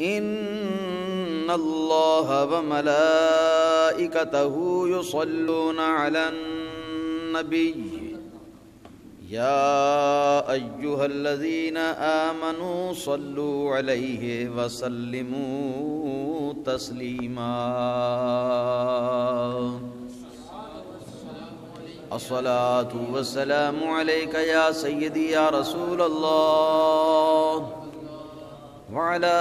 ان اللہ وملائکتہ یصلون علی النبی یا ایہا الذین آمنوا صلوا علیہ وسلموا تسلیما الصلاة والسلام علیک یا سیدی یا رسول اللہ وعلى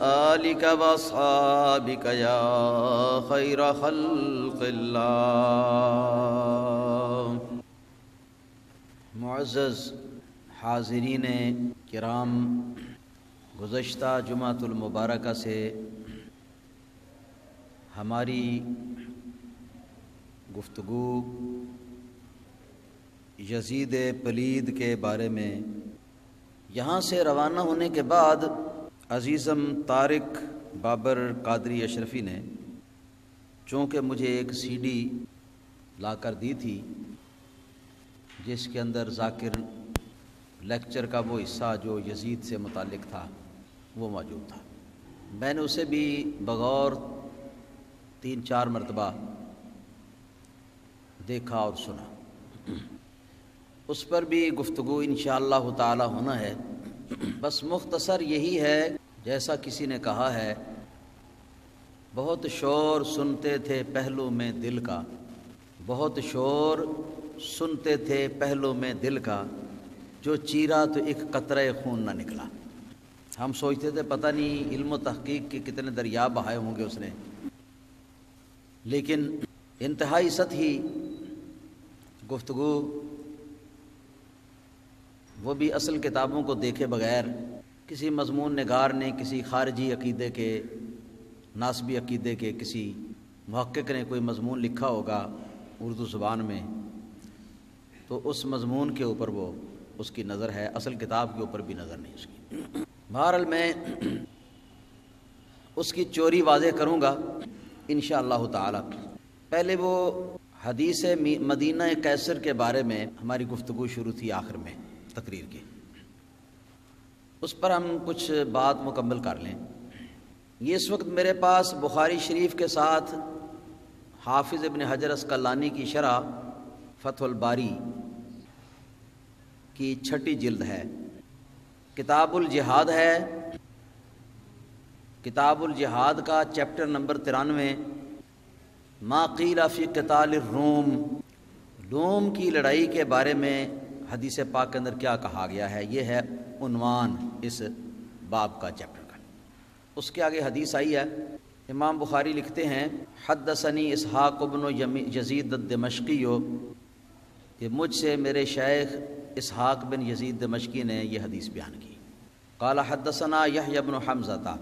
آلك واصحابك يا خير خلق الله۔ معزز حاضرین کرام، گزشتہ جمعۃ المبارکہ سے ہماری گفتگو یزید پلید کے بارے میں یہاں سے روانہ ہونے کے بعد عزیزم طارق بابر قادری اشرفی نے چونکہ مجھے ایک سی ڈی لا کر دی تھی جس کے اندر ذاکر لیکچر کا وہ حصہ جو یزید سے متعلق تھا وہ موجود تھا، میں نے اسے بھی بغور 3-4 مرتبہ دیکھا اور سنا، اس پر بھی گفتگو انشاءاللہ تعالی ہونا ہے۔ بس مختصر یہی ہے، جیسا کسی نے کہا ہے، بہت شور سنتے تھے پہلو میں دل کا، بہت شور سنتے تھے پہلو میں دل کا، جو چیرا تو ایک قطرہ خون نہ نکلا۔ ہم سوچتے تھے پتہ نہیں علم و تحقیق کے کتنے دریا بہائے ہوں گے اس نے، لیکن انتہائی سطحی گفتگو، وہ بھی اصل کتابوں کو دیکھے بغیر، کسی مضمون نگار نے کسی خارجی عقیدے کے، ناسبی عقیدے کے کسی محقق نے کوئی مضمون لکھا ہوگا اردو زبان میں، تو اس مضمون کے اوپر وہ اس کی نظر ہے، اصل کتاب کے اوپر بھی نظر نہیں اس کی۔ بہرحال میں اس کی چوری واضح کروں گا انشاءاللہ تعالی۔ پہلے وہ حدیث مدینہ قیصر کے بارے میں ہماری گفتگو شروع تھی آخر میں تقریر کی، اس پر ہم کچھ بات مکمل کر لیں۔ یہ اس وقت میرے پاس بخاری شریف کے ساتھ حافظ ابن حجر عسقلانی کی شرح فتح الباری کی 6 جلد ہے، کتاب الجہاد ہے، کتاب الجہاد کا چیپٹر نمبر 93 ما قیل فی قتال الروم، روم کی لڑائی کے بارے میں حدیث پاک کے اندر کیا کہا گیا ہے، یہ ہے عنوان اس باب کا چیپٹر کا۔ اس کے آگے حدیث آئی ہے، امام بخاری لکھتے ہیں حدثنی اسحاق بن یزید الدمشقی، کہ مجھ سے میرے شیخ اسحاق بن یزید دمشقی نے یہ حدیث بیان کی۔ قال حدثنا یحییٰ بن حمزہ،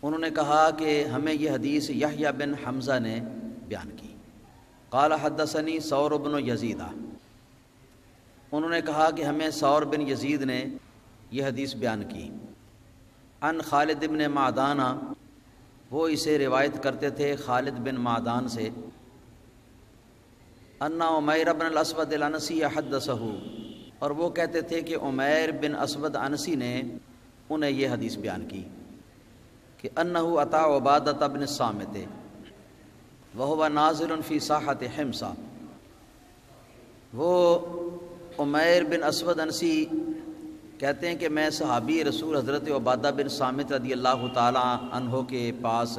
انہوں نے کہا کہ ہمیں یہ حدیث یحییٰ بن حمزہ نے بیان کی۔ قال حدثنی ثور بن یزید، انہوں نے کہا کہ ہمیں ثور بن یزید نے یہ حدیث بیان کی۔ عن خالد بن معدان، وہ اسے روایت کرتے تھے خالد بن معدان سے، ان عمیر بن الاسود الانسی حدثہ، اور وہ کہتے تھے کہ عمیر بن اسود انسی نے انہیں یہ حدیث بیان کی کہ انہ اتی عبادۃ بن الصامت وہو نازل فی ساحۃ حمصہ۔ وہ عمیر بن اسود انسی کہتے ہیں کہ میں صحابی رسول حضرت عبادہ بن صامت رضی اللہ تعالی عنہ کے پاس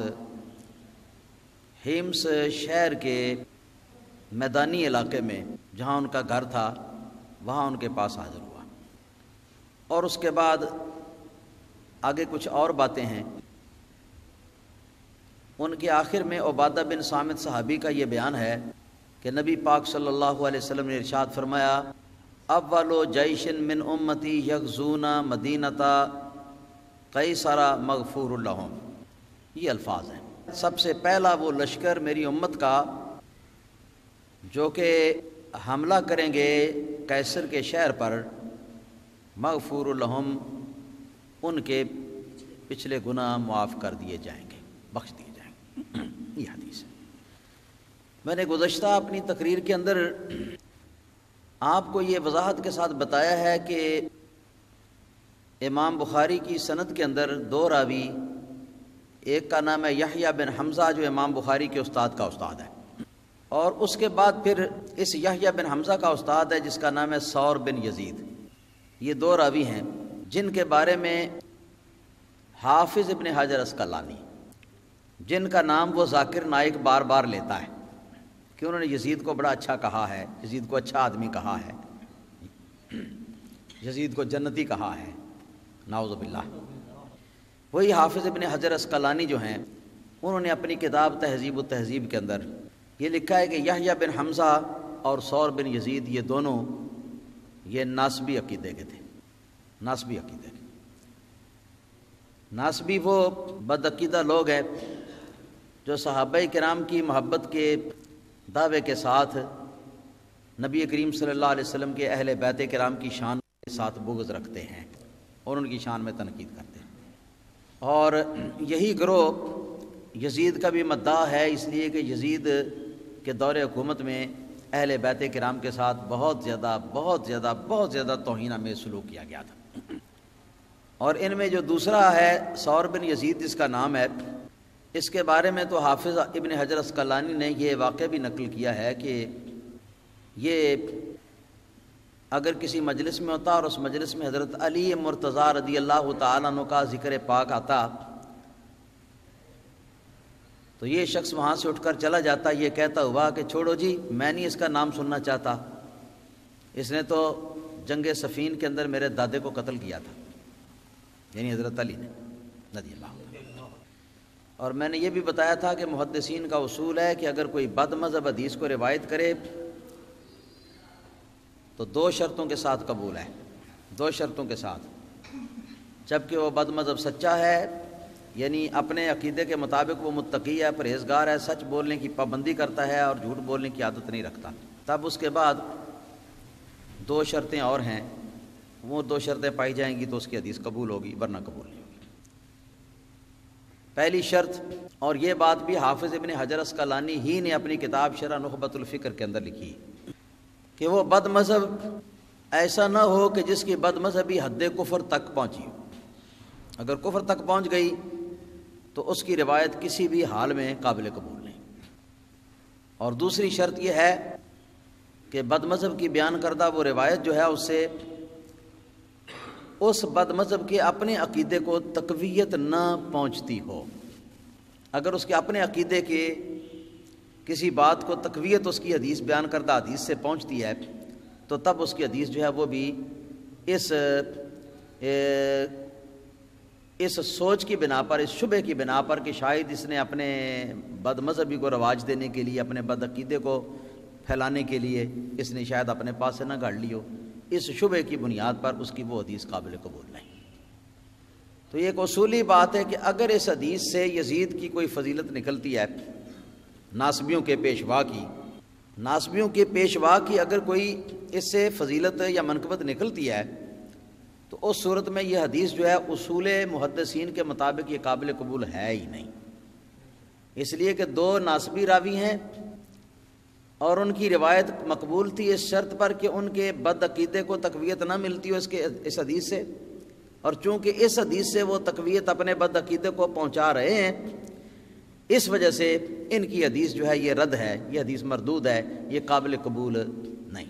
حمص شہر کے میدانی علاقے میں جہاں ان کا گھر تھا وہاں ان کے پاس حاضر ہوا، اور اس کے بعد آگے کچھ اور باتیں ہیں۔ ان کے آخر میں عبادہ بن صامت صحابی کا یہ بیان ہے کہ نبی پاک صلی اللہ علیہ وسلم نے ارشاد فرمایا اول جیش من امتی یغزون مدینۃ قیصر مغفور لہم، یہ الفاظ ہیں، سب سے پہلا وہ لشکر میری امت کا جو کہ حملہ کریں گے قیصر کے شہر پر، مغفور لہم، ان کے پچھلے گناہ معاف کر دیے جائیں گے، بخش دیے جائیں گے۔ یہ حدیث ہے۔ میں نے گزشتہ اپنی تقریر کے اندر آپ کو یہ وضاحت کے ساتھ بتایا ہے کہ امام بخاری کی سند کے اندر دو راوی، ایک کا نام ہے یحییٰ بن حمزہ جو امام بخاری کے استاد کا استاد ہے، اور اس کے بعد پھر اس یحییٰ بن حمزہ کا استاد ہے جس کا نام ہے ثور بن یزید۔ یہ دو راوی ہیں جن کے بارے میں حافظ ابن حجر اسقلانی، جن کا نام وہ ذاکر نائک بار بار لیتا ہے کہ انہوں نے یزید کو بڑا اچھا کہا ہے، یزید کو اچھا آدمی کہا ہے، یزید کو جنتی کہا ہے، نعوذ باللہ۔ وہی حافظ ابن حجر اسقلانی جو ہیں انہوں نے اپنی کتاب تہذیب و تہذیب کے اندر یہ لکھا ہے کہ یحییٰ بن حمزہ اور ثور بن یزید یہ دونوں یہ ناسبی عقیدے کے تھے، ناسبی عقیدے کے۔ ناسبی وہ بدعقیدہ لوگ ہیں جو صحابہ کرام کی محبت کے دعوے کے ساتھ نبی کریم صلی اللہ علیہ وسلم کے اہل بیت کرام کی شان کے ساتھ بغض رکھتے ہیں اور ان کی شان میں تنقید کرتے ہیں، اور یہی گروہ یزید کا بھی مدعا ہے، اس لیے کہ یزید کے دور حکومت میں اہل بیت کرام کے ساتھ بہت زیادہ توہین آمیز سلوک کیا گیا تھا۔ اور ان میں جو دوسرا ہے ثور بن یزید جس کا نام ہے، اس کے بارے میں تو حافظ ابن حجر اسقلانی نے یہ واقعہ بھی نقل کیا ہے کہ یہ اگر کسی مجلس میں ہوتا اور اس مجلس میں حضرت علی مرتضیٰ رضی اللہ تعالیٰ عنہ کا ذکر پاک آتا تو یہ شخص وہاں سے اٹھ کر چلا جاتا، یہ کہتا ہوا کہ چھوڑو جی، میں نہیں اس کا نام سننا چاہتا، اس نے تو جنگ صفین کے اندر میرے دادے کو قتل کیا تھا، یعنی حضرت علی نے رضی اللہ عنہ۔ اور میں نے یہ بھی بتایا تھا کہ محدثین کا اصول ہے کہ اگر کوئی بد مذہب حدیث کو روایت کرے تو دو شرطوں کے ساتھ قبول ہے، دو شرطوں کے ساتھ، جبکہ وہ بد مذہب سچا ہے، یعنی اپنے عقیدے کے مطابق وہ متقی ہے، پرہیزگار ہے، سچ بولنے کی پابندی کرتا ہے اور جھوٹ بولنے کی عادت نہیں رکھتا، تب اس کے بعد دو شرطیں اور ہیں، وہ دو شرطیں پائی جائیں گی تو اس کی حدیث قبول ہوگی، ورنہ قبول نہیں ہوگی۔ پہلی شرط، اور یہ بات بھی حافظ ابن حجر اسقلانی ہی نے اپنی کتاب شرح نخبۃ الفکر کے اندر لکھی، کہ وہ بد مذہب ایسا نہ ہو کہ جس کی بد مذہبی حد کفر تک پہنچی ہو، اگر کفر تک پہنچ گئی تو اس کی روایت کسی بھی حال میں قابل قبول نہیں۔ اور دوسری شرط یہ ہے کہ بد مذہب کی بیان کردہ وہ روایت جو ہے اس سے اس بد مذہب کے اپنے عقیدے کو تقویت نہ پہنچتی ہو، اگر اس کے اپنے عقیدے کے کسی بات کو تقویت اس کی حدیث بیان کردہ حدیث سے پہنچتی ہے تو تب اس کی حدیث جو ہے وہ بھی اس سوچ کی بنا پر، اس شبہ کی بنا پر کہ شاید اس نے اپنے بد مذہبی کو رواج دینے کے لیے، اپنے بد عقیدے کو پھیلانے کے لیے اس نے شاید اپنے پاس سے نہ گھڑ لی ہو، اس شبہ کی بنیاد پر اس کی وہ حدیث قابل قبول نہیں۔ تو یہ ایک اصولی بات ہے کہ اگر اس حدیث سے یزید کی کوئی فضیلت نکلتی ہے، ناسبیوں کے پیشوا کی، ناسبیوں کے پیشوا کی اگر کوئی اس سے فضیلت یا منقبت نکلتی ہے تو اس صورت میں یہ حدیث جو ہے اصول محدثین کے مطابق یہ قابل قبول ہے ہی نہیں، اس لیے کہ دو ناسبی راوی ہیں اور ان کی روایت مقبول تھی اس شرط پر کہ ان کے بد عقیدے کو تقویت نہ ملتی ہو اس حدیث سے، اور چونکہ اس حدیث سے وہ تقویت اپنے بد عقیدے کو پہنچا رہے ہیں، اس وجہ سے ان کی حدیث جو ہے یہ رد ہے، یہ حدیث مردود ہے، یہ قابل قبول نہیں۔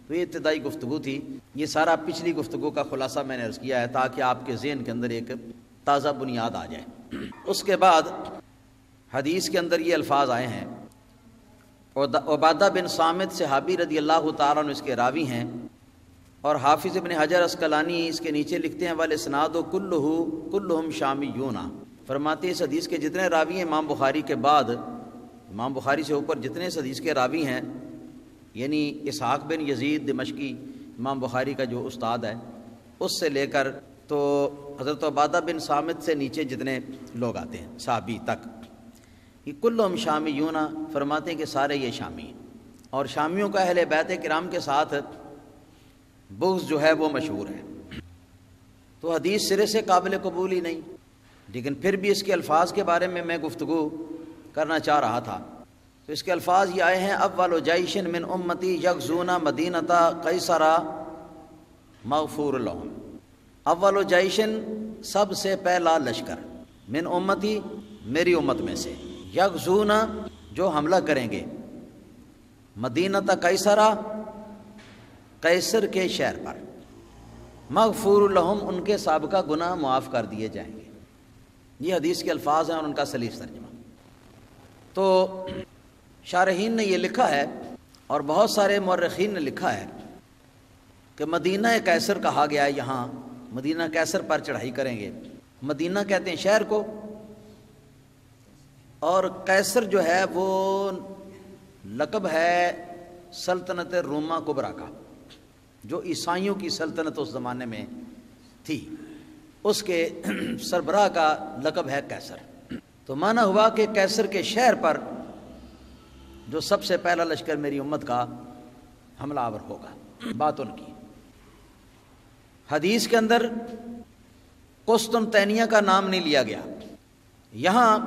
تو یہ ابتدائی گفتگو تھی، یہ سارا پچھلی گفتگو کا خلاصہ میں نے عرض کیا ہے تاکہ آپ کے ذہن کے اندر ایک تازہ بنیاد آ جائے۔ اس کے بعد حدیث کے اندر یہ الفاظ آئے ہیں، عبادہ بن صامت صحابی رضی اللہ تعالیٰ عنہ اس کے راوی ہیں، اور حافظ ابن حجر اسقلانی اس کے نیچے لکھتے ہیں والاسناد کلہم شامیون، فرماتے ہیں اس حدیث کے جتنے راوی ہیں امام بخاری کے بعد، امام بخاری سے اوپر جتنے اس حدیث کے راوی ہیں، یعنی اسحاق بن یزید دمشقی امام بخاری کا جو استاد ہے، اس سے لے کر تو حضرت عبادہ بن صامت سے نیچے جتنے لوگ آتے ہیں صحابی تک، یہ کلہم شامیون، فرماتے ہیں کہ سارے یہ شامی ہیں، اور شامیوں کا اہل بیت کرام کے ساتھ بغض جو ہے وہ مشہور ہے۔ تو حدیث سرے سے قابل قبول ہی نہیں، لیکن پھر بھی اس کے الفاظ کے بارے میں گفتگو کرنا چاہ رہا تھا۔ تو اس کے الفاظ یہ آئے ہیں، اول جیش من امتی یغزون مدینۃ قیصر مغفور لهم، اول جیشن سب سے پہلا لشکر، من امتی میری امت میں سے، یغزون جو حملہ کریں گے، مدینہ قیصرہ قیصر کے شہر پر، مغفور لہم ان کے سابقہ گناہ معاف کر دیے جائیں گے۔ یہ حدیث کے الفاظ ہیں اور ان کا سلیس ترجمہ۔ تو شارحین نے یہ لکھا ہے اور بہت سارے مورخین نے لکھا ہے کہ مدینہ قیصر کہا گیا ہے، یہاں مدینہ قیصر پر چڑھائی کریں گے۔ مدینہ کہتے ہیں شہر کو، اور قیصر جو ہے وہ لقب ہے سلطنت روما کبریٰ کا، جو عیسائیوں کی سلطنت اس زمانے میں تھی، اس کے سربراہ کا لقب ہے قیصر۔ تو معنی ہوا کہ قیصر کے شہر پر جو سب سے پہلا لشکر میری امت کا حملہ آور ہوگا، بات ان کی۔ حدیث کے اندر قسطنطنیہ کا نام نہیں لیا گیا، یہاں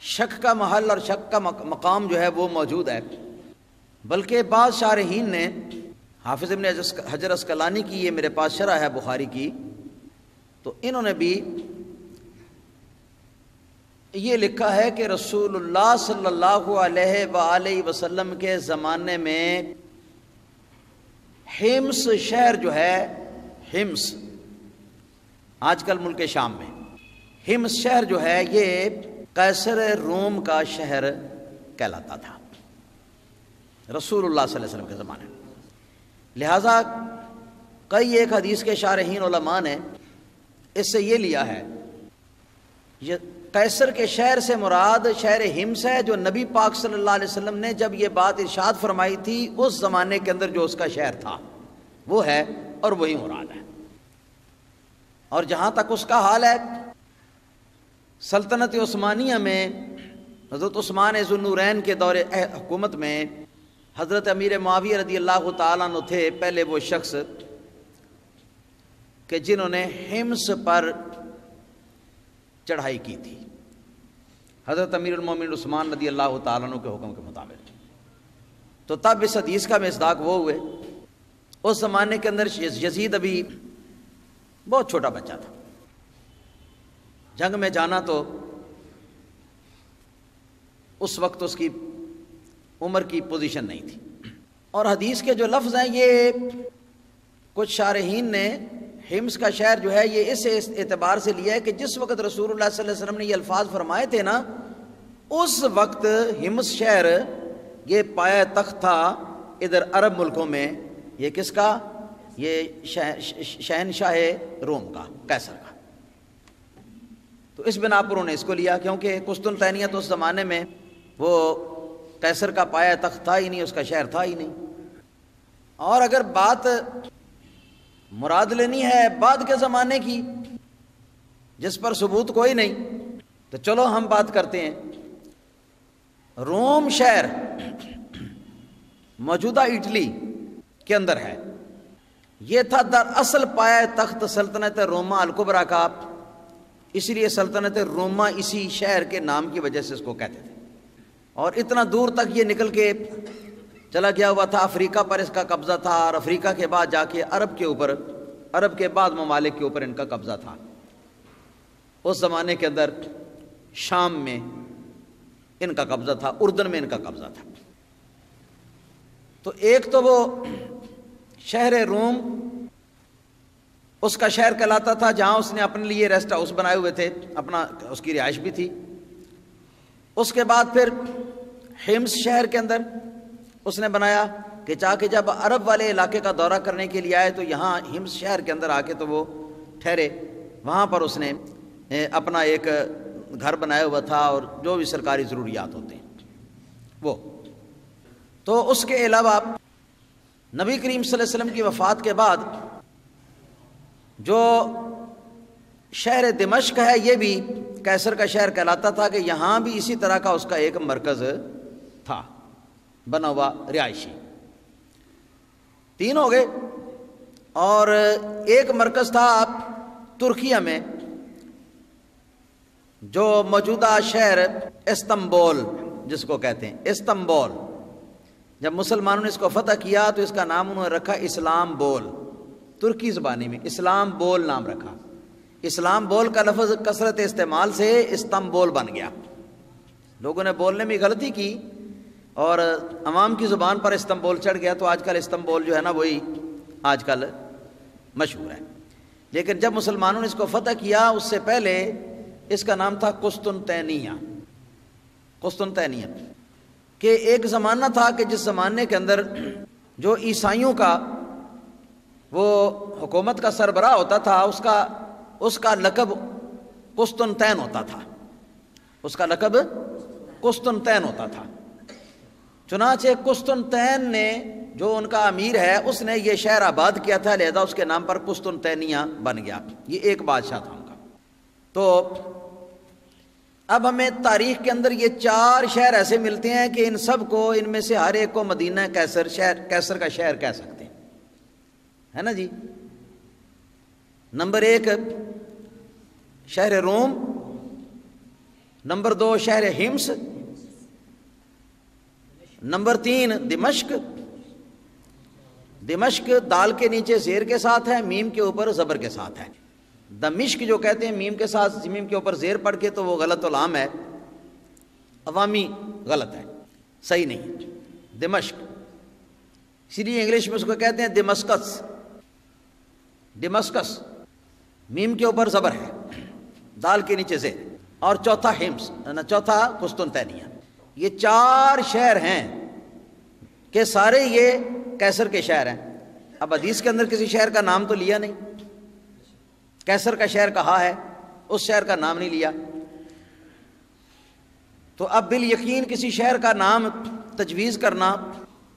شک کا محل اور شک کا مقام جو ہے وہ موجود ہے، بلکہ بعض شارحین نے، حافظ ابن حجر اسقلانی کی یہ میرے پاس شرح ہے بخاری کی، تو انہوں نے بھی یہ لکھا ہے کہ رسول اللہ صلی اللہ علیہ وآلہ وسلم کے زمانے میں حمص شہر جو ہے، حمص آج کل ملک شام میں، حمص شہر جو ہے یہ قیصر روم کا شہر کہلاتا تھا رسول اللہ صلی اللہ علیہ وسلم کے زمانے میں۔ لہٰذا کئی ایک حدیث کے شارحین علماء نے اس سے یہ لیا ہے، یہ قیصر کے شہر سے مراد شہر حمص ہے، جو نبی پاک صلی اللہ علیہ وسلم نے جب یہ بات ارشاد فرمائی تھی اس زمانے کے اندر جو اس کا شہر تھا وہ ہے، اور وہی مراد ہے۔ اور جہاں تک اس کا حال ہے، سلطنت عثمانیہ میں حضرت عثمان ذو النورین کے دور حکومت میں حضرت امیر معاویہ رضی اللہ تعالیٰ عنہ تھے پہلے وہ شخص کہ جنہوں نے حمص پر چڑھائی کی تھی، حضرت امیر المومنین عثمان رضی اللہ تعالیٰ عنہ کے حکم کے مطابق۔ تو تب اس حدیث کا مصداق وہ ہوئے، اس زمانے کے اندر یزید ابھی بہت چھوٹا بچہ تھا، جنگ میں جانا تو اس وقت اس کی عمر کی پوزیشن نہیں تھی۔ اور حدیث کے جو لفظ ہیں یہ کچھ شارحین نے حمص کا شہر جو ہے یہ اس اعتبار سے لیا ہے کہ جس وقت رسول اللہ صلی اللہ علیہ وسلم نے یہ الفاظ فرمائے تھے نا، اس وقت حمص شہر یہ پایہ تخت تھا ادھر عرب ملکوں میں، یہ کس کا؟ یہ شہنشاہ روم کا، قیصر کا۔ تو اس بنا پر انہوں نے اس کو لیا، کیونکہ قسطنطنیہ تو اس زمانے میں وہ قیصر کا پایہ تخت تھا ہی نہیں، اس کا شہر تھا ہی نہیں۔ اور اگر بات مراد لینی ہے بعد کے زمانے کی جس پر ثبوت کوئی نہیں، تو چلو ہم بات کرتے ہیں۔ روم شہر موجودہ اٹلی کے اندر ہے، یہ تھا دراصل پایہ تخت سلطنت روما الکبریٰ کا، اس لیے سلطنت روما اسی شہر کے نام کی وجہ سے اس کو کہتے تھے۔ اور اتنا دور تک یہ نکل کے چلا گیا ہوا تھا، افریقہ پر اس کا قبضہ تھا، اور افریقہ کے بعد جا کے عرب کے اوپر، عرب کے بعد ممالک کے اوپر ان کا قبضہ تھا۔ اس زمانے کے اندر شام میں ان کا قبضہ تھا، اردن میں ان کا قبضہ تھا۔ تو ایک تو وہ شہر روم اس کا شہر کہلاتا تھا، جہاں اس نے اپنے لیے ریسٹ ہاؤس بنائے ہوئے تھے، اپنا اس کی رہائش بھی تھی۔ اس کے بعد پھر حمص شہر کے اندر اس نے بنایا کہ چاہے جب عرب والے علاقے کا دورہ کرنے کے لیے آئے تو یہاں حمص شہر کے اندر آ کے تو وہ ٹھہرے، وہاں پر اس نے اپنا ایک گھر بنایا ہوا تھا اور جو بھی سرکاری ضروریات ہوتے ہیں وہ۔ تو اس کے علاوہ نبی کریم صلی اللہ علیہ وسلم کی وفات کے بعد جو شہر دمشق ہے یہ بھی قیصر کا شہر کہلاتا تھا، کہ یہاں بھی اسی طرح کا اس کا ایک مرکز تھا بنا ہوا رہائشی۔ تین ہو گئے، اور ایک مرکز تھا ترکیہ میں جو موجودہ شہر استنبول جس کو کہتے ہیں، استنبول۔ جب مسلمانوں نے اس کو فتح کیا تو اس کا نام انہوں نے رکھا اسلام بول، ترکی زبانی میں اسلام بول نام رکھا. اسلام بول کا لفظ کثرت استعمال سے استنبول بن گیا. لوگوں نے بولنے میں غلطی کی اور عوام کی زبان پر استنبول چڑھ گیا، تو آج کل استنبول جو ہے نا وہی آج کل مشہور ہے. لیکن جب مسلمانوں نے اس کو فتح کیا اس سے پہلے اس کا نام تھا قسطنطینیہ. قسطنطینیہ کہ ایک زمانہ تھا کہ جس زمانے کے اندر جو عیسائیوں کا وہ حکومت کا سربراہ ہوتا تھا اس کا لقب قسطنطین ہوتا تھا. اس کا لقب قسطنطین ہوتا تھا. چنانچہ قسطنطین نے جو ان کا امیر ہے اس نے یہ شہر آباد کیا تھا، لہذا اس کے نام پر قسطنطینیہ بن گیا. یہ ایک بادشاہ تھا ان کا. تو اب ہمیں تاریخ کے اندر یہ 4 شہر ایسے ملتے ہیں کہ ان سب کو، ان میں سے ہر ایک کو مدینہ کیسر کا شہر کہہ سکتے ہیں، ہے نا جی. نمبر 1 شہر روم، نمبر 2 شہر ہمس، نمبر 3 دمشق. دمشق دال کے نیچے زیر کے ساتھ ہے، میم کے اوپر زبر کے ساتھ ہے. دمشق جو کہتے ہیں میم کے ساتھ، میم کے اوپر زیر پڑھ کے، تو وہ غلط العام ہے، عوامی غلط ہے، صحیح نہیں. دمشق، اسی لیے انگلش میں اس کو کہتے ہیں دمسکس. ڈمسکس میم کے اوپر زبر ہے، دال کے نیچے زیر. اور چوتھا ہمس، چوتھا قسطنطینیہ. یہ 4 شہر ہیں کہ سارے یہ کیسر کے شہر ہیں. اب حدیث کے اندر کسی شہر کا نام تو لیا نہیں، کیسر کا شہر کہا ہے، اس شہر کا نام نہیں لیا. تو اب بالیقین کسی شہر کا نام تجویز کرنا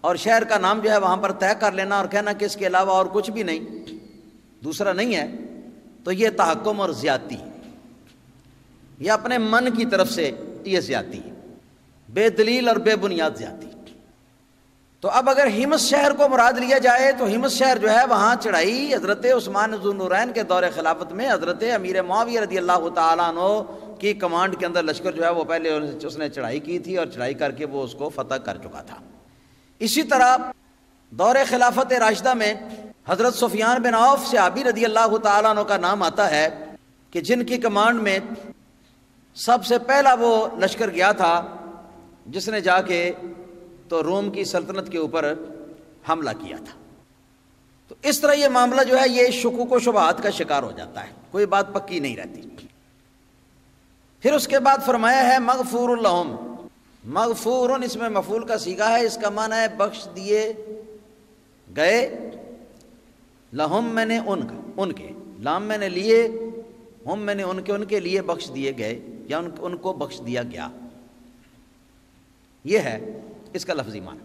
اور شہر کا نام جو ہے وہاں پر طے کر لینا اور کہنا کہ اس کے علاوہ اور کچھ بھی نہیں، دوسرا نہیں ہے، تو یہ تحکم اور زیادتی، یہ اپنے من کی طرف سے یہ زیادتی، بے دلیل اور بے بنیاد زیادتی. تو اب اگر ہمس شہر کو مراد لیا جائے تو ہمس شہر جو ہے وہاں چڑھائی حضرت عثمان ذو النورین کے دور خلافت میں حضرت امیر معاویہ رضی اللہ تعالیٰ عنہ کی کمانڈ کے اندر لشکر جو ہے وہ پہلے اس نے چڑھائی کی تھی اور چڑھائی کر کے وہ اس کو فتح کر چکا تھا. اسی طرح دور خلافت راشدہ میں حضرت سفیان بن عوف صحابی رضی اللہ تعالیٰ عنہ کا نام آتا ہے کہ جن کی کمانڈ میں سب سے پہلا وہ لشکر گیا تھا جس نے جا کے تو روم کی سلطنت کے اوپر حملہ کیا تھا. تو اس طرح یہ معاملہ جو ہے یہ شکوک و شبہات کا شکار ہو جاتا ہے، کوئی بات پکی نہیں رہتی. پھر اس کے بعد فرمایا ہے مغفور لہم. مغفور اس میں مفعول کا صیغہ ہے، اس کا معنی ہے بخش دیے گئے. لہم میں نے ان کے، لام میں نے لیے، ہم میں نے ان کے لیے بخش دیے گئے یا ان کو بخش دیا گیا. یہ ہے اس کا لفظی معنی.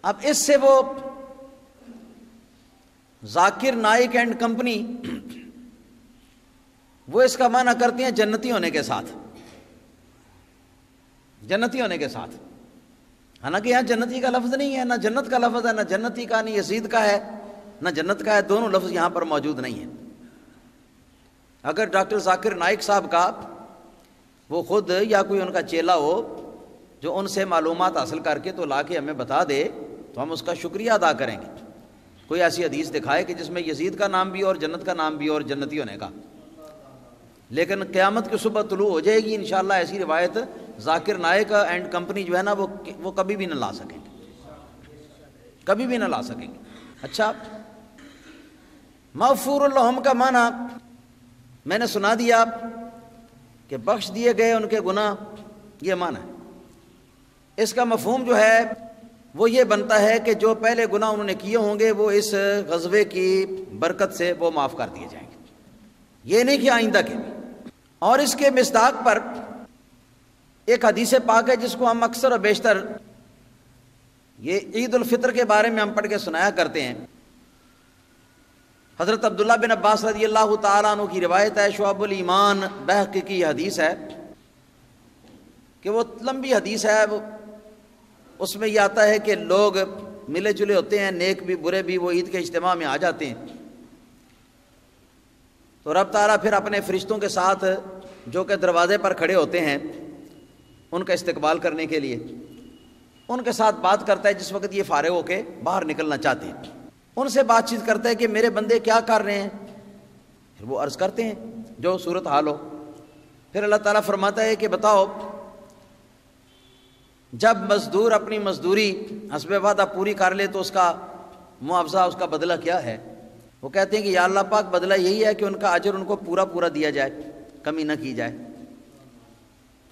اب اس سے وہ ذاکر نائک اینڈ کمپنی وہ اس کا معنی کرتے ہیں جنتی ہونے کے ساتھ، جنتی ہونے کے ساتھ. حالانکہ یہاں جنتی کا لفظ نہیں ہے، نہ جنت کا لفظ ہے، نہ جنتی کا، نہ یزید کا ہے، نہ جنت کا ہے، دونوں لفظ یہاں پر موجود نہیں ہیں. اگر ڈاکٹر ذاکر نائک صاحب کا وہ خود یا کوئی ان کا چیلا ہو جو ان سے معلومات حاصل کر کے تو لا کے ہمیں بتا دے تو ہم اس کا شکریہ ادا کریں گے. کوئی ایسی حدیث دکھائے کہ جس میں یزید کا نام بھی اور جنت کا نام بھی اور جنتی ہونے کا. لیکن قیامت کی صبح طلوع ہو جائے گی انشاءاللہ ایسی روایت ذاکر نائک اینڈ کمپنی جو ہے نا وہ کبھی بھی نہ لا سکیں گے، کبھی بھی نہ لا سکیں گے. اچھا، مغفور لہم کا معنی میں نے سنا دیا کہ بخش دیے گئے ان کے گناہ، یہ معنی ہے. اس کا مفہوم جو ہے وہ یہ بنتا ہے کہ جو پہلے گناہ انہوں نے کیے ہوں گے وہ اس غزوے کی برکت سے وہ معاف کر دیے جائیں گے، یہ نہیں کہ آئندہ کے بھی. اور اس کے مصداق پر ایک حدیث پاک ہے جس کو ہم اکثر و بیشتر یہ عید الفطر کے بارے میں ہم پڑھ کے سنایا کرتے ہیں. حضرت عبداللہ بن عباس رضی اللہ تعالیٰ عنہ کی روایت ہے، شعب الایمان بہقی کی یہ حدیث ہے کہ وہ لمبی حدیث ہے. اس میں یہ آتا ہے کہ لوگ ملے جلے ہوتے ہیں، نیک بھی برے بھی، وہ عید کے اجتماع میں آ جاتے ہیں. تو رب تعالیٰ پھر اپنے فرشتوں کے ساتھ جو کہ دروازے پر کھڑے ہوتے ہیں ان کا استقبال کرنے کے لیے ان کے ساتھ بات کرتا ہے جس وقت یہ فارغ ہو کے باہر نکلنا چاہتے ہیں. ان سے بات چیت کرتا ہے کہ میرے بندے کیا کر رہے ہیں، پھر وہ عرض کرتے ہیں جو صورت حال ہو. پھر اللہ تعالیٰ فرماتا ہے کہ بتاؤ جب مزدور اپنی مزدوری حسب وعدہ پوری کر لے تو اس کا معاوضہ، اس کا بدلہ کیا ہے؟ وہ کہتے ہیں کہ یا اللہ پاک بدلہ یہی ہے کہ ان کا اجر ان کو پورا پورا دیا جائے، کمی نہ کی جائے.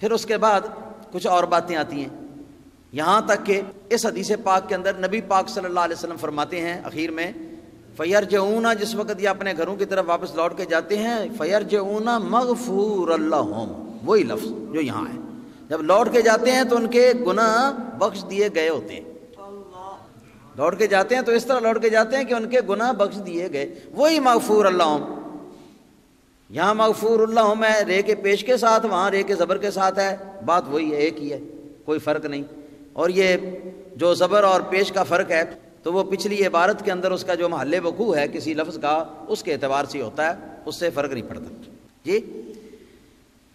پھر اس کے بعد کچھ اور باتیں آتی ہیں، یہاں تک کہ اس حدیث پاک کے اندر نبی پاک صلی اللہ علیہ وسلم فرماتے ہیں آخر میں فَيَرْجِعُونَ، جس وقت یہ اپنے گھروں کی طرف واپس لوٹ کے جاتے ہیں، فَيَرْجِعُونَ مَغْفُورًا لَهُمْ، وہی لفظ جو یہاں ہے، جب لوٹ کے جاتے ہیں تو ان کے گناہ بخش دیے گئے ہوتے ہیں. لوٹ کے جاتے ہیں تو اس طرح لوٹ کے جاتے ہیں کہ ان کے گناہ بخش دیے گئے، وہی مغفور اللہم. یہاں مغفور اللہم ہے رے کے پیش کے ساتھ، وہاں رے کے زبر کے ساتھ ہے، بات وہی ہے، ایک ہی ہے، کوئی فرق نہیں. اور یہ جو زبر اور پیش کا فرق ہے تو وہ پچھلی عبارت کے اندر اس کا جو محل وقوع ہے کسی لفظ کا، اس کے اعتبار سے ہوتا ہے، اس سے فرق نہیں پڑتا. جی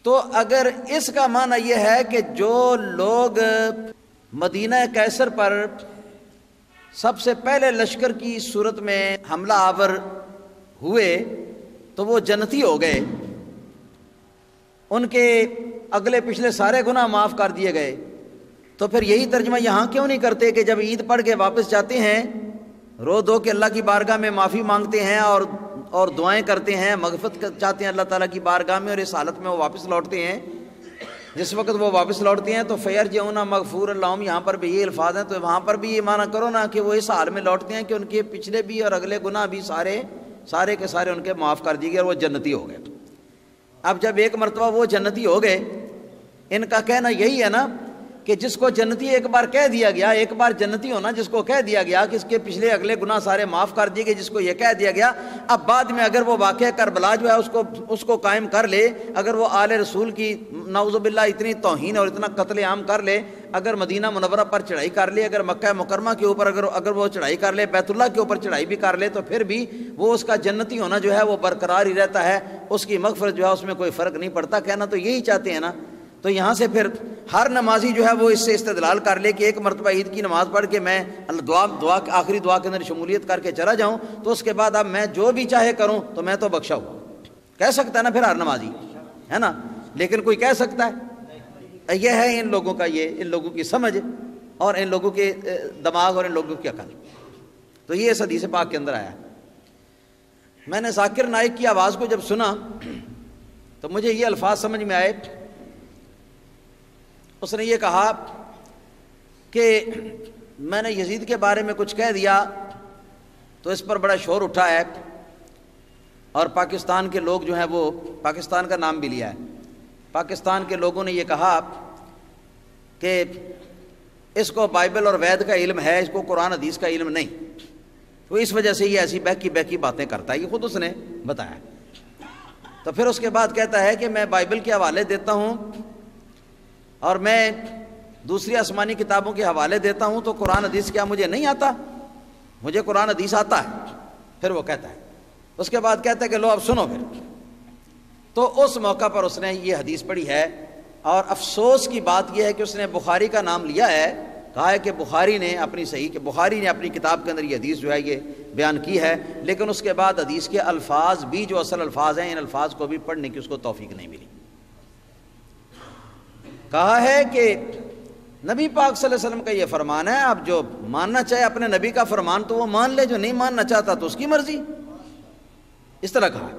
تو اگر اس کا معنی یہ ہے کہ جو لوگ مدینہ کیسر پر سب سے پہلے لشکر کی صورت میں حملہ آور ہوئے تو وہ جنتی ہو گئے، ان کے اگلے پچھلے سارے گناہ معاف کر دیے گئے، تو پھر یہی ترجمہ یہاں کیوں نہیں کرتے کہ جب عید پڑھ کے واپس جاتے ہیں رو دو کہ اللہ کی بارگاہ میں معافی مانگتے ہیں اور دعائیں کرتے ہیں، مغفرت چاہتے ہیں اللہ تعالیٰ کی بارگاہ میں، اور اس حالت میں وہ واپس لوٹتے ہیں. جس وقت وہ واپس لوٹتے ہیں تو فَيَرْجِعُونَ مَغْفُورًا لَهُمْ، یہاں پر بھی یہ الفاظ ہیں، تو وہاں پر بھی یہ معنی کرو نا کہ وہ اس حال میں لوٹتے ہیں کہ ان کے پچھلے بھی اور اگلے گناہ بھی سارے کے سارے ان کے معاف کر دیے گئے اور وہ جنتی ہو گئے. اب جب ایک مرتبہ وہ جنتی ہو گئے، ان کا کہنا یہی ہے نا کہ جس کو جنتی ایک بار کہہ دیا گیا، ایک بار جنتی ہونا جس کو کہہ دیا گیا کہ اس کے پچھلے اگلے گناہ سارے معاف کر دیے گئے، جس کو یہ کہہ دیا گیا، اب بعد میں اگر وہ واقعہ کربلا جو ہے اس کو قائم کر لے، اگر وہ آل رسول کی نعوذ باللہ اتنی توہین اور اتنا قتل عام کر لے، اگر مدینہ منورہ پر چڑھائی کر لے، اگر مکہ مکرمہ کے اوپر اگر وہ چڑھائی کر لے، بیت اللہ کے اوپر چڑھائی بھی کر لے، تو پھر بھی وہ اس کا جنتی ہونا جو ہے وہ برقرار ہی رہتا ہے، اس کی مغفرت جو ہے اس میں کوئی فرق نہیں پڑتا. کہنا تو یہی چاہتے ہیں نا. تو یہاں سے پھر ہر نمازی جو ہے وہ اس سے استدلال کر لے کہ ایک مرتبہ عید کی نماز پڑھ کے میں دعا آخری دعا کے اندر شمولیت کر کے چلا جاؤں تو اس کے بعد اب میں جو بھی چاہے کروں تو میں تو بخشا ہوں، کہہ سکتا ہے نا پھر ہر نمازی، ہے نا. لیکن کوئی کہہ سکتا ہے؟ یہ ہے ان لوگوں کا، یہ ان لوگوں کی سمجھ اور ان لوگوں کے دماغ اور ان لوگوں کی عقل. تو یہ اس حدیث پاک کے اندر آیا. میں نے ذاکر نائک کی آواز کو جب سنا تو مجھے یہ الفاظ سمجھ میں آئے. اس نے یہ کہا کہ میں نے یزید کے بارے میں کچھ کہہ دیا تو اس پر بڑا شور اٹھا ہے، اور پاکستان کے لوگ جو ہیں وہ پاکستان کا نام بھی لیا ہے، پاکستان کے لوگوں نے یہ کہا کہ اس کو بائبل اور وید کا علم ہے، اس کو قرآن حدیث کا علم نہیں، تو اس وجہ سے یہ ایسی بہکی باتیں کرتا ہے. یہ خود اس نے بتایا. تو پھر اس کے بعد کہتا ہے کہ میں بائبل کے حوالے دیتا ہوں اور میں دوسری آسمانی کتابوں کے حوالے دیتا ہوں، تو قرآن حدیث کیا مجھے نہیں آتا؟ مجھے قرآن حدیث آتا ہے. پھر وہ کہتا ہے، اس کے بعد کہتا ہے کہ لو اب سنو. پھر تو اس موقع پر اس نے یہ حدیث پڑھی ہے، اور افسوس کی بات یہ ہے کہ اس نے بخاری کا نام لیا ہے، کہا ہے کہ بخاری نے اپنی کتاب کے اندر یہ حدیث جو ہے یہ بیان کی ہے، لیکن اس کے بعد حدیث کے الفاظ بھی جو اصل الفاظ ہیں ان الفاظ کو بھی پڑھنے کی اس کو توفیق نہیں ملی. کہا ہے کہ نبی پاک صلی اللہ علیہ وسلم کا یہ فرمان ہے، اب جو ماننا چاہے اپنے نبی کا فرمان تو وہ مان لے، جو نہیں ماننا چاہتا تو اس کی مرضی. اس طرح کہا.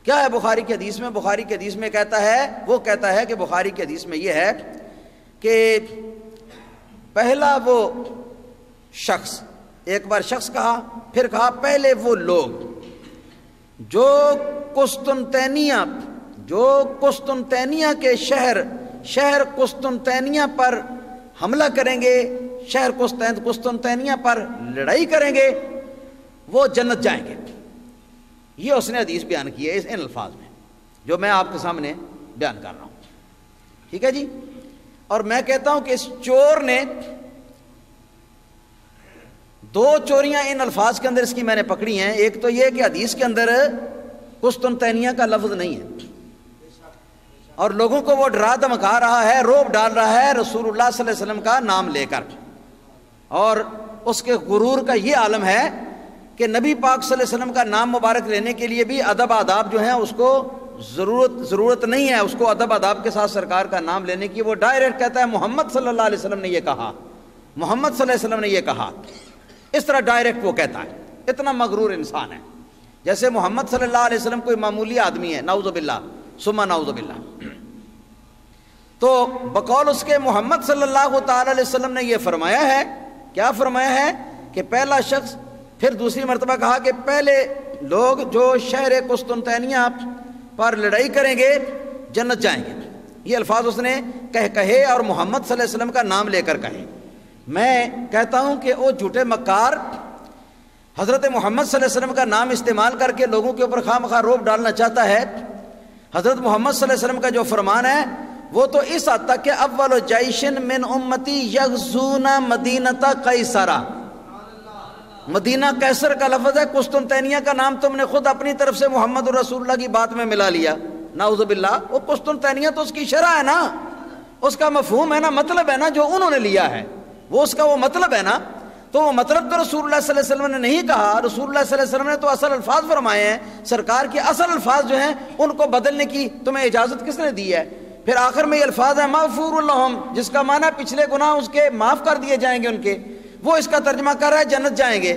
کیا ہے بخاری کی حدیث میں؟ بخاری کی حدیث میں کہتا ہے کہ بخاری کی حدیث میں یہ ہے کہ پہلا وہ شخص، ایک بار شخص کہا، پھر کہا پہلے وہ لوگ جو قسطنطینیہ کے شہر قسطنطینیہ پر حملہ کریں گے، شہر قسطنطینیہ پر لڑائی کریں گے، وہ جنت جائیں گے. یہ اس نے حدیث بیان کی ہے ان الفاظ میں جو میں آپ کے سامنے بیان کر رہا ہوں. ٹھیک ہے جی. اور میں کہتا ہوں کہ اس چور نے دو چوریاں ان الفاظ کے اندر اس کی میں نے پکڑی ہیں. ایک تو یہ کہ حدیث کے اندر قسطنطینیہ کا لفظ نہیں ہے، اور لوگوں کو وہ ڈرا دھمکا رہا ہے، روب ڈال رہا ہے رسول اللہ صلی اللہ علیہ وسلم کا نام لے کر، اور اس کے غرور کا یہ عالم ہے کہ نبی پاک صلی اللہ علیہ وسلم کا نام مبارک لینے کے لیے بھی ادب آداب جو ہیں اس کو ضرورت نہیں ہے اس کو ادب آداب کے ساتھ سرکار کا نام لینے کی. وہ ڈائریکٹ کہتا ہے محمد صلی اللہ علیہ وسلم نے یہ کہا, محمد صلی اللہ علیہ وسلم نے یہ کہا. اس طرح ڈائریکٹ وہ کہتا ہے. اتنا مغرور انسان ہے. جیسے محمد صلی اللہ علیہ وسلم کوئی معمولی آدمی ہے, نعوذ باللہ ثم نعوذ باللہ. تو بقول اس کے محمد صلی اللہ تعالی علیہ وسلم نے یہ فرمایا ہے. کیا فرمایا ہے؟ کہ پہلا شخص, پھر دوسری مرتبہ کہا کہ پہلے لوگ جو شہر قسطنطنیہ پر لڑائی کریں گے جنت جائیں گے. یہ الفاظ اس نے کہے اور محمد صلی اللہ علیہ وسلم کا نام لے کر کہے. میں کہتا ہوں کہ وہ جھوٹے مکار حضرت محمد صلی اللہ علیہ وسلم کا نام استعمال کر کے لوگوں کے اوپر خواہ مخواہ روب ڈالنا چاہتا ہے. حضرت محمد صلی اللہ علیہ وسلم کا جو فرمان ہے وہ تو اس حد تک کہ اول جیشن من امتی یغزون مدینہ قیصرہ, مدینہ قیصر کا لفظ ہے. قسطنطنیہ کا نام تم نے خود اپنی طرف سے محمد رسول اللہ کی بات میں ملا لیا. نعوذ باللہ. وہ قسطنطنیہ تو اس کی شرح ہے نا, اس کا مفہوم ہے نا, مطلب ہے نا, جو انہوں نے لیا ہے وہ اس کا وہ مطلب ہے نا. تو وہ مطلب تو رسول اللہ صلی اللہ علیہ وسلم نے نہیں کہا. رسول اللہ صلی اللہ علیہ وسلم نے تو اصل الفاظ فرمائے ہیں. سرکار کے اصل الفاظ جو ہیں ان کو بدلنے کی تمہیں اجازت کس نے دی ہے؟ پھر آخر میں یہ الفاظ ہے مغفور لہم, جس کا معنی پچھلے گناہ اس کے معاف کر دیے جائیں گے ان کے. وہ اس کا ترجمہ کر رہا ہے جنت جائیں گے,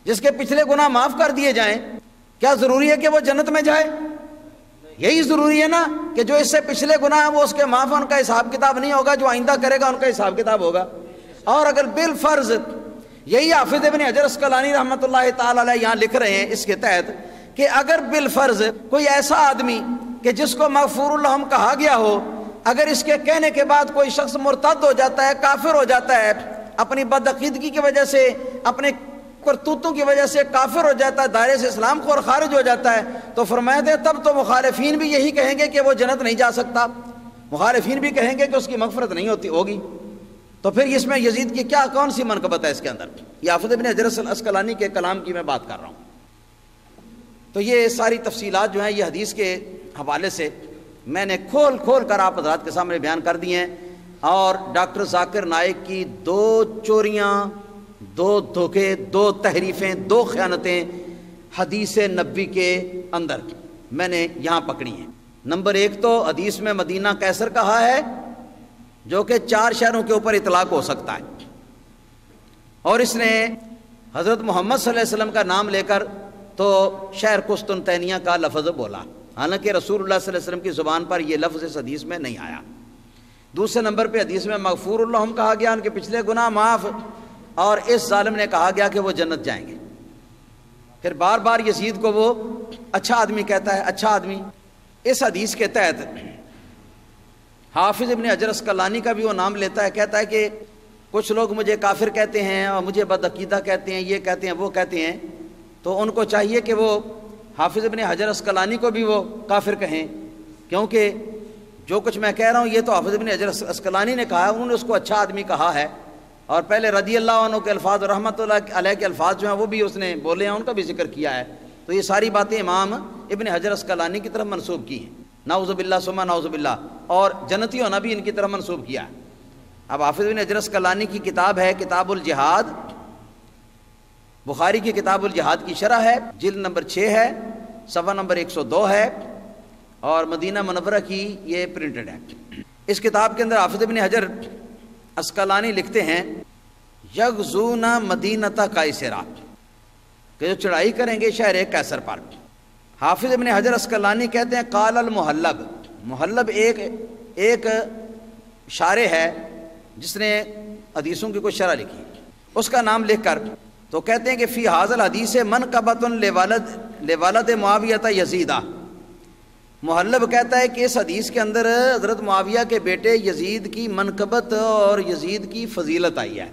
جس کے پچھلے گناہ معاف کر دیے جائیں. کیا ضروری ہے کہ وہ جنت میں جائے؟ یہی ضروری ہے نا کہ جو اس سے پچھلے گناہ ہیں وہ اس کے معاف, ان کا حساب کتاب نہیں ہوگا. جو آئندہ کرے گا ان کا حساب کتاب ہوگا. اور اگر بالفرض, یہی حافظ ابن حجر اسقلانی رحمۃ اللہ تعالی علیہ یہاں لکھ رہے ہیں اس کے تحت, کہ اگر بالفرض کوئی ایسا آدمی کہ جس کو مغفور الرحم کہا گیا ہو, اگر اس کے کہنے کے بعد کوئی شخص مرتد ہو جاتا ہے, کافر ہو جاتا ہے, اپنی بدعقیدگی کی وجہ سے, اپنے کرتوتوں کی وجہ سے کافر ہو جاتا ہے, دائرے سے اسلام کو اور خارج ہو جاتا ہے, تو فرمایا تھے تب تو مخالفین بھی یہی کہیں گے کہ وہ جنت نہیں جا سکتا. مخالفین بھی کہیں گے کہ اس کی مغفرت نہیں ہوگی. تو پھر اس میں یزید کی کیا کون سی منقبت ہے اس کے اندر؟ یہ حافظ ابن حجر اسقلانی کے کلام کی میں بات کر رہا ہوں. تو یہ ساری تفصیلات جو ہیں یہ حدیث کے حوالے سے میں نے کھول کھول کر آپ حضرات کے سامنے بیان کر دی ہیں. اور ڈاکٹر ذاکر نائک کی 2 چوریاں, 2 دھوکے, 2 تحریفیں, 2 خیانتیں حدیث نبوی کے اندر میں نے یہاں پکڑی ہیں. نمبر 1 تو حدیث میں مدینہ قیصر کہا ہے جو کہ 4 شہروں کے اوپر اطلاق ہو سکتا ہے, اور اس نے حضرت محمد صلی اللہ علیہ وسلم کا نام لے کر تو شہر قسطنطنیہ کا لفظ بولا, حالانکہ رسول اللہ صلی اللہ علیہ وسلم کی زبان پر یہ لفظ اس حدیث میں نہیں آیا. دوسرے نمبر پہ حدیث میں مغفور اللہم کہا گیا, ان کے پچھلے گناہ معاف, اور اس ظالم نے کہا گیا کہ وہ جنت جائیں گے. پھر بار بار یزید کو وہ اچھا آدمی کہتا ہے, اچھا آدمی. اس حدیث کے تحت حافظ ابن حجر اسقلانی کا بھی وہ نام لیتا ہے, کہتا ہے کہ کچھ لوگ مجھے کافر کہتے ہیں اور مجھے بدعقیدہ کہتے ہیں, یہ کہتے ہیں, وہ کہتے ہیں. تو ان کو چاہیے کہ وہ حافظ ابن حجر اسقلانی کو بھی وہ کافر کہیں, کیونکہ جو کچھ میں کہہ رہا ہوں یہ تو حافظ ابن حجر اسقلانی نے کہا ہے, انہوں نے اس کو اچھا آدمی کہا ہے. اور پہلے رضی اللہ عنہ کے الفاظ اور رحمۃ اللہ علیہ کے الفاظ جو ہیں وہ بھی اس نے بولے ہیں, ان کا بھی ذکر کیا ہے. تو یہ ساری باتیں امام ابن حجر اسقلانی کی طرف منسوب کی ہیں, نعوذ باللہ ثم نعوذ باللہ, اور جنتی ہونا بھی ان کی طرف منسوب کیا ہے. اب حافظ ابن حجر اسقلانی کی کتاب ہے کتاب الجہاد, بخاری کی کتاب الجہاد کی شرح ہے, جلد نمبر 6 ہے, صفحہ نمبر 102 ہے, اور مدینہ منورہ کی یہ پرنٹڈ ہے. اس کتاب کے اندر حافظ ابن حجر اسقلانی لکھتے ہیں یغزون مدینہ قیصرہ, کہ جو چڑھائی کریں گے شہر قیصر پر. حافظ ابن حجر اسقلانی کہتے ہیں قال المحلب, محلب ایک شارح ہے جس نے حدیثوں کی کوئی شرح لکھی, اس کا نام لکھ کر تو کہتے ہیں کہ فی حاضل حدیث منقبۃ لولد معاویہ یزیدہ. محلب کہتا ہے کہ اس حدیث کے اندر حضرت معاویہ کے بیٹے یزید کی منقبت اور یزید کی فضیلت آئی ہے.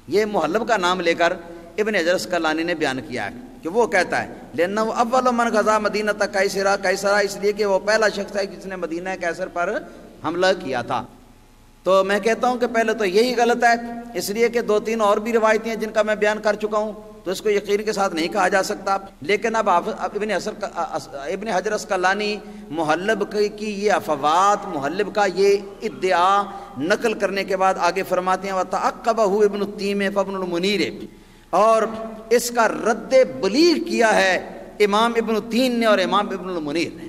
یہ محلب کا نام لے کر ابن حجر اسقلانی نے بیان کیا ہے کہ وہ کہتا ہے لأنہ اول من غزا مدینہ قیصرہ, اس لیے کہ وہ پہلا شخص ہے جس نے مدینہ قیصر پر حملہ کیا تھا. تو میں کہتا ہوں کہ پہلے تو یہی غلط ہے, اس لیے کہ 2-3 اور بھی روایتیں ہیں جن کا میں بیان کر چکا ہوں, تو اس کو یقین کے ساتھ نہیں کہا جا سکتا. لیکن اب ابن حجر اسقلانی محلب کی یہ افوات, محلب کا یہ ادعا نقل کرنے کے بعد آگے فرماتے ہیں وَتَعَقَّبَهُ ابن التیم فابن المنیر, اور اس کا رد بلیغ کیا ہے امام ابن التین نے اور امام ابن المنیر نے.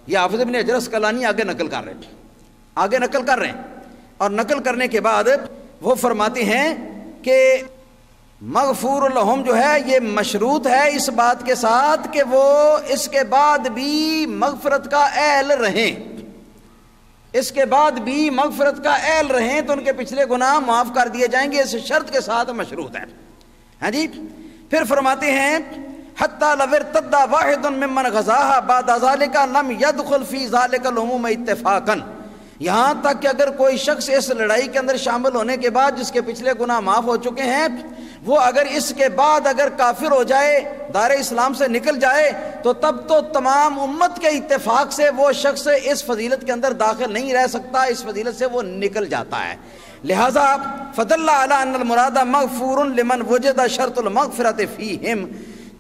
یہ حافظ ابن حجر عسقلانی آگے نقل کر رہے ہیں اور نقل کرنے کے بعد وہ فرماتے ہیں کہ مغفور لہم جو ہے یہ مشروط ہے اس بات کے ساتھ کہ وہ اس کے بعد بھی مغفرت کا اہل رہیں، اس کے بعد بھی مغفرت کا اہل رہیں تو ان کے پچھلے گناہ معاف کر دیے جائیں گے، اس شرط کے ساتھ مشروط ہے. ہاں جی. پھر فرماتے ہیں حتی لو ارتد واحد ممن غزاها بعد ذلك لم يدخل في ذلك العموم اتفاقا، یہاں تک کہ اگر کوئی شخص اس لڑائی کے اندر شامل ہونے کے بعد جس کے پچھلے گناہ معاف ہو چکے ہیں وہ اگر اس کے بعد اگر کافر ہو جائے، دار اسلام سے نکل جائے، تو تب تو تمام امت کے اتفاق سے وہ شخص اس فضیلت کے اندر داخل نہیں رہ سکتا، اس فضیلت سے وہ نکل جاتا ہے. لہذا فدل علی ان المراد مغفور لمن وجد شرط المغفرۃ فیہم،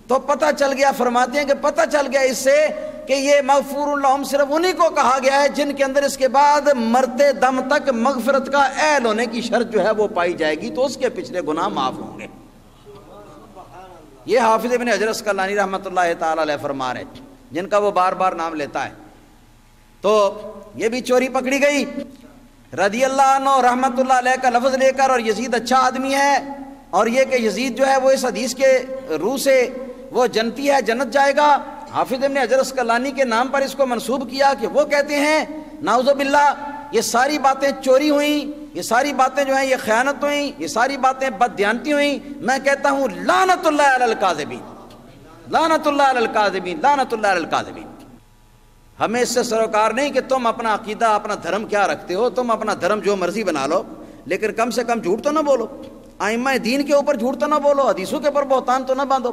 تو پتہ چل گیا، فرماتے ہیں کہ پتہ چل گیا اس سے کہ یہ مغفور لہم صرف انہی کو کہا گیا ہے جن کے اندر اس کے بعد مرتے دم تک مغفرت کا اہل ہونے کی شرط جو ہے وہ پائی جائے گی، تو اس کے پچھلے گناہ معاف ہوں گے. یہ حافظ ابن حجر عسقلانی رحمۃ اللہ تعالی علیہ فرما رہے جن کا وہ بار بار نام لیتا ہے. تو یہ بھی چوری پکڑی گئی، رضی اللہ عنہ رحمۃ اللہ علیہ کا لفظ لے کر، اور یزید اچھا آدمی ہے، اور یہ کہ یزید جو ہے وہ اس حدیث کے روح سے وہ جنتی ہے، جنت جائے گا. حافظ ابن حجر عسقلانی کے نام پر اس کو منسوب کیا کہ وہ کہتے ہیں نعوذ باللہ یہ ساری باتیں چوری ہوئیں، یہ ساری باتیں جو ہیں یہ خیانت ہوئیں، یہ ساری باتیں بددیانتی ہوئیں. میں کہتا ہوں لعنت اللہ علی الکاذبین، لعنت اللہ علی الکاذبین، لعنت اللہ علی الکاذبین. ہمیں اس سے سروکار نہیں کہ تم اپنا عقیدہ اپنا دھرم کیا رکھتے ہو، تم اپنا دھرم جو مرضی بنا لو، لیکن کم سے کم جھوٹ تو نہ بولو، ائمہ دین کے اوپر جھوٹ تو نہ بولو، حدیثوں کے اوپر بہتان تو نہ باندھو.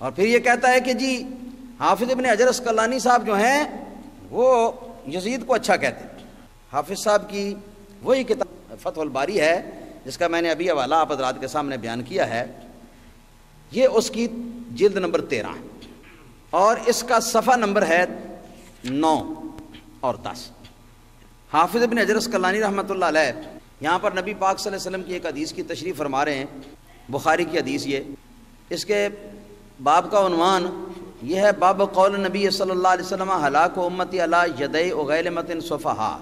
اور پھر یہ کہتا ہے کہ جی حافظ ابن حجر عسقلانی صاحب جو ہیں وہ یزید کو اچھا کہتے ہیں. حافظ صاحب کی وہی کتاب فتح الباری ہے جس کا میں نے ابھی حوالہ آپ حضرات کے سامنے بیان کیا ہے، یہ اس کی جلد نمبر 13 ہے اور اس کا صفحہ نمبر ہے 9 اور 10. حافظ ابن حجر عسقلانی رحمۃ اللہ علیہ یہاں پر نبی پاک صلی اللہ علیہ وسلم کی ایک حدیث کی تشریح فرما رہے ہیں، بخاری کی حدیث. اس کے باب کا عنوان یہ ہے باب قول نبی صلی اللہ علیہ وسلم ہلاک امتی علی یدی اغیلمۃ صفحاء.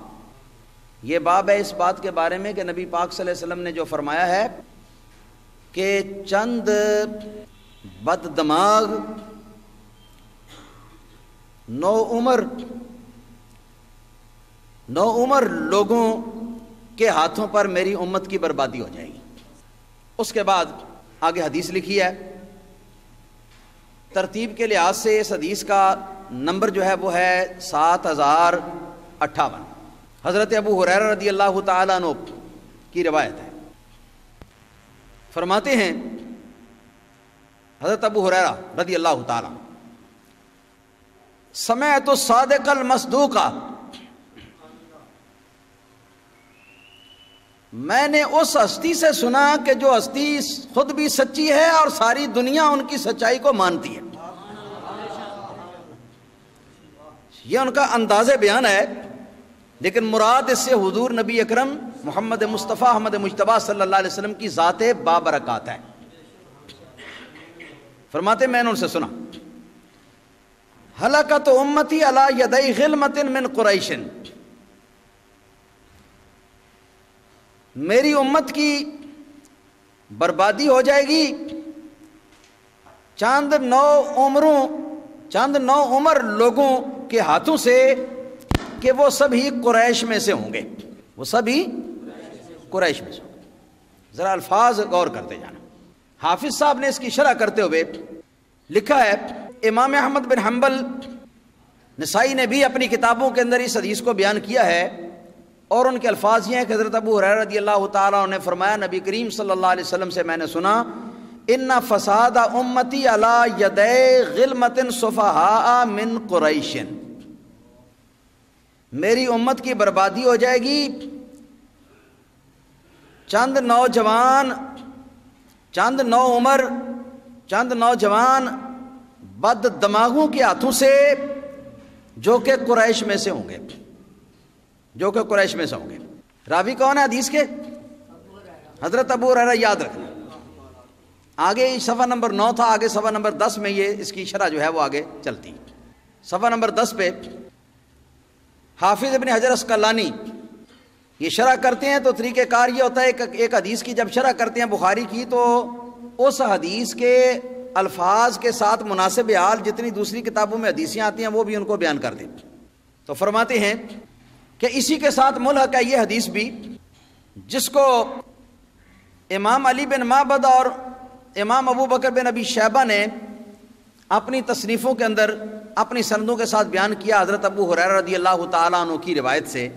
یہ باب ہے اس بات کے بارے میں کہ نبی پاک صلی اللہ علیہ وسلم نے جو فرمایا ہے کہ چند بد دماغ نو عمر لوگوں کے ہاتھوں پر میری امت کی بربادی ہو جائے گی. اس کے بعد آگے حدیث لکھی ہے، ترتیب کے لحاظ سے اس حدیث کا نمبر جو ہے وہ ہے 7058. حضرت ابو ہریرہ رضی اللہ تعالیٰ عنہ کی روایت ہے. فرماتے ہیں حضرت ابو ہریرہ رضی اللہ تعالیٰ سمعت الصادق المصدوق، میں نے اس ہستی سے سنا کہ جو ہستی خود بھی سچی ہے اور ساری دنیا ان کی سچائی کو مانتی ہے. یہ ان کا انداز بیان ہے، لیکن مراد اس سے حضور نبی اکرم محمد مصطفیٰ احمد مجتبیٰ صلی اللہ علیہ وسلم کی ذات بابرکات ہے. فرماتے میں نے ان سے سنا ہلاکت امتی علی یدی غلمۃ من قریش، میری امت کی بربادی ہو جائے گی چند نو عمر لوگوں کے ہاتھوں سے کہ وہ سبھی قریش میں سے ہوں گے، وہ سبھی قریش میں سے ہوں گے. ذرا الفاظ غور کرتے جانا. حافظ صاحب نے اس کی شرح کرتے ہوئے لکھا ہے، امام احمد بن حنبل نسائی نے بھی اپنی کتابوں کے اندر اس حدیث کو بیان کیا ہے، اور ان کے الفاظ یہ ہیں کہ حضرت ابو ہریرہ رضی اللہ تعالیٰ عنہ نے فرمایا نبی کریم صلی اللہ علیہ وسلم سے میں نے سنا ان فساد امتی علی یدی غلمۃ صفحاء من قریش، میری امت کی بربادی ہو جائے گی چند نوجوان بد دماغوں کے ہاتھوں سے جو کہ قریش میں سے ہوں گے. راوی کون ہے حدیث کے؟ حضرت ابو ہریرہ. یاد رکھنا آگے صفحہ نمبر 9 تھا، آگے صفحہ نمبر 10 میں یہ اس کی شرح جو ہے وہ آگے چلتی. صفحہ نمبر 10 پہ حافظ ابن حجر اسقلانی یہ شرح کرتے ہیں. تو طریقہ کار یہ ہوتا ہے ایک حدیث کی جب شرح کرتے ہیں بخاری کی تو اس حدیث کے الفاظ کے ساتھ مناسب حال جتنی دوسری کتابوں میں حدیثیں آتی ہیں وہ بھی ان کو بیان کر دیں. تو فرماتے ہیں کہ اسی کے ساتھ ملحق ہے یہ حدیث بھی جس کو امام علی بن معبد اور امام ابو بکر بن ابی شیبہ نے اپنی تصنیفوں کے اندر اپنی سندوں کے ساتھ بیان کیا حضرت ابو ہریرہ رضی اللہ تعالیٰ عنہ کی روایت سے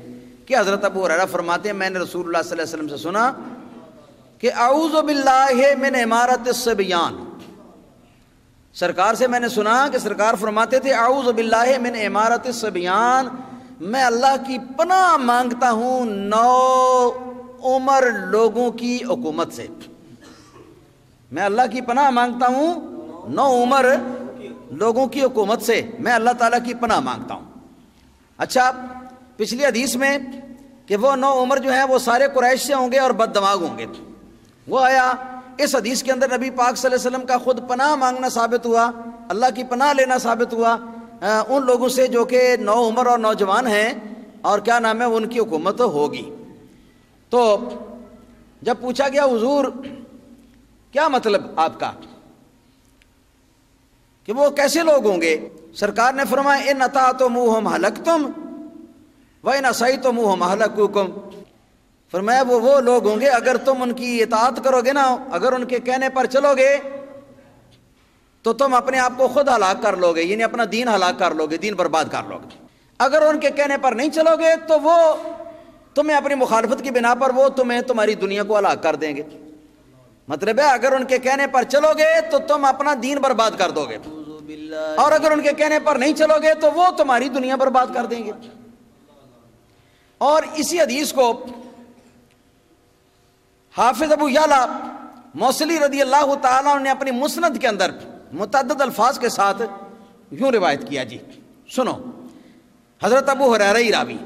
کہ حضرت ابو ہریرہ فرماتے ہیں میں نے رسول اللہ صلی اللہ علیہ وسلم سے سنا کہ اعوذ باللہ من امارت الصبیان. سرکار سے میں نے سنا کہ سرکار فرماتے تھے اعوذ باللہ من امارت الصبیان، میں اللہ کی پناہ مانگتا ہوں نو عمر لوگوں کی حکومت سے. میں اللہ کی پناہ مانگتا ہوں نو عمر لوگوں کی حکومت سے، میں اللہ تعالیٰ کی پناہ مانگتا ہوں. اچھا، پچھلی حدیث میں کہ وہ نو عمر جو ہیں وہ سارے قریش سے ہوں گے اور بد دماغ ہوں گے، وہ آیا. اس حدیث کے اندر نبی پاک صلی اللہ علیہ وسلم کا خود پناہ مانگنا ثابت ہوا، اللہ کی پناہ لینا ثابت ہوا ان لوگوں سے جو کہ نو عمر اور نوجوان ہیں اور کیا نام ہے ان کی حکومت ہوگی. تو جب پوچھا گیا حضور کیا مطلب آپ کا کہ وہ کیسے لوگ ہوں گے، سرکار نے فرمایا ان اطعتموہم ہلکتم وان عصیتموہم اہلکوکم. فرمایا وہ لوگ ہوں گے اگر تم ان کی اطاعت کرو گے نا، اگر ان کے کہنے پر چلو گے تو تم اپنے آپ کو خود ہلاک کر لو گے، یعنی اپنا دین ہلاک کر لو گے، دین برباد کر لو گے. اگر ان کے کہنے پر نہیں چلو گے تو وہ تمہیں اپنی مخالفت کی بنا پر وہ تمہیں تمہاری دنیا کو ہلاک کر دیں گے. مطلب ہے اگر ان کے کہنے پر چلو گے تو تم اپنا دین برباد کر دو گے، اور اگر ان کے کہنے پر نہیں چلو گے تو وہ تمہاری دنیا برباد کر دیں گے. اور اسی حدیث کو حافظ ابو یعلا موصلی رضی اللہ تعالیٰ عنہ نے اپنی مسند کے اندر متعدد الفاظ کے ساتھ یوں روایت کیا. جی سنو، حضرت ابو ہریرہ ہی راوی،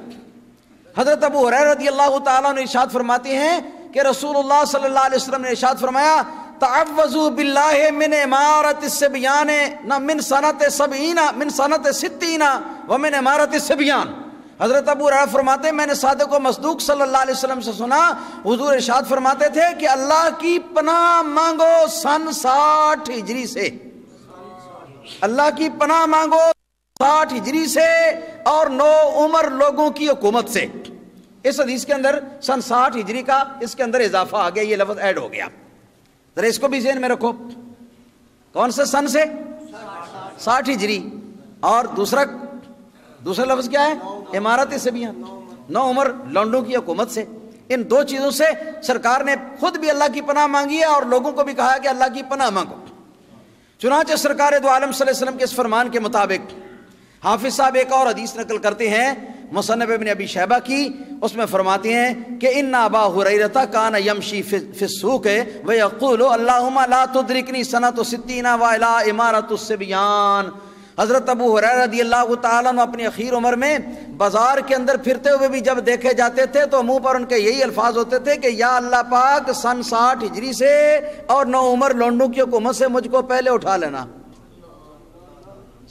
حضرت ابو ہریرہ رضی اللہ تعالیٰ عنہ ارشاد فرماتے ہیں کہ رسول اللہ صلی اللہ علیہ وسلم نے ارشاد فرمایا تعوذوا باللہ من امارت الصبیان نہ من سنت 70 من سنت 60 ومن امارت الصبیان. حضرت ابو ہریرہ فرماتے ہیں میں نے صادق و مصدوق صلی اللہ علیہ وسلم سے سنا حضور ارشاد فرماتے تھے کہ اللہ کی پناہ مانگو سن 60 ہجری سے، اللہ کی پناہ مانگو 60 ہجری سے اور 9 عمر لوگوں کی حکومت سے. اس حدیث کے اندر سن 60 ہجری کا اس کے اندر اضافہ آ گیا، یہ لفظ ایڈ ہو گیا. ذرا اس کو بھی ذہن میں رکھو، کون سے سن سے؟ 60 ہجری. اور دوسرا لفظ کیا ہے؟ امارت صبیان، 9 عمر لونڈوں کی حکومت سے. ان دو چیزوں سے سرکار نے خود بھی اللہ کی پناہ مانگی ہے اور لوگوں کو بھی کہا کہ اللہ کی پناہ مانگو. چنانچہ سرکار دو عالم صلی اللہ علیہ وسلم کے اس فرمان کے مطابق حافظ صاحب ایک اور حدیث نقل کرتے ہیں مصنف ابن ابی شیبہ کی، اس میں فرماتے ہیں کہ ان ابا ہریرہ کان یمشی فی السوق ویقول اللہم لا تدرکنی سنۃ 60 والا امارت الصبیان. حضرت ابو ہریرہ رضی اللہ تعالیٰ عنہ اپنی اخیر عمر میں بازار کے اندر پھرتے ہوئے بھی جب دیکھے جاتے تھے تو منہ پر ان کے یہی الفاظ ہوتے تھے کہ یا اللہ پاک سن 60 ہجری سے اور 9 عمر لونڈوں کی حکومت سے مجھ کو پہلے اٹھا لینا.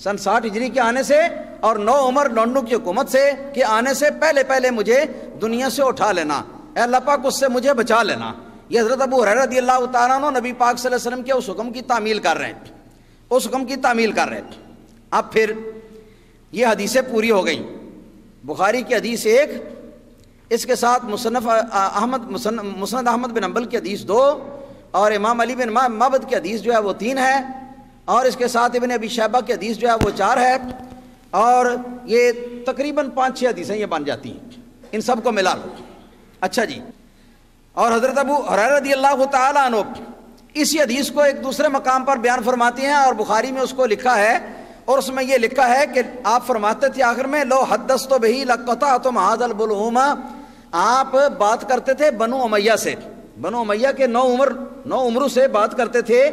سن 60 ہجری کے آنے سے اور 9 عمر لونڈوں کی حکومت سے کے آنے سے پہلے مجھے دنیا سے اٹھا لینا، اے اللہ پاک اس سے مجھے بچا لینا. یہ حضرت ابو ہریرہ رضی اللہ تعالیٰ عنہ نبی پاک صلی اللہ علیہ وسلم کے اس حکم کی تعمیل کر رہے ہیں، اس حکم کی تعمیل کر رہے ہیں. اب پھر یہ حدیثیں پوری ہو گئیں. بخاری کی حدیث 1، اس کے ساتھ مسند احمد بن حنبل کی حدیث 2 اور امام علی بن معبد کی حدیث جو ہے وہ 3 ہے، اور اس کے ساتھ ابن ابی شیبہ کی حدیث جو ہے وہ 4 ہے، اور یہ تقریباً 5-6 حدیثیں یہ بن جاتی ہیں، ان سب کو ملا لو. اچھا جی، اور حضرت ابو ہریرہ رضی اللہ تعالیٰ عنہ اسی حدیث کو ایک دوسرے مقام پر بیان فرماتے ہیں اور بخاری میں اس کو لکھا ہے، اور اس میں یہ لکھا ہے کہ آپ فرماتے تھے آخر میں لو حدثت بہ لقطعتم ھذا البلعوم. آپ بات کرتے تھے بنو امیہ سے، بنو امیہ کے 9 عمروں سے بات کرتے تھے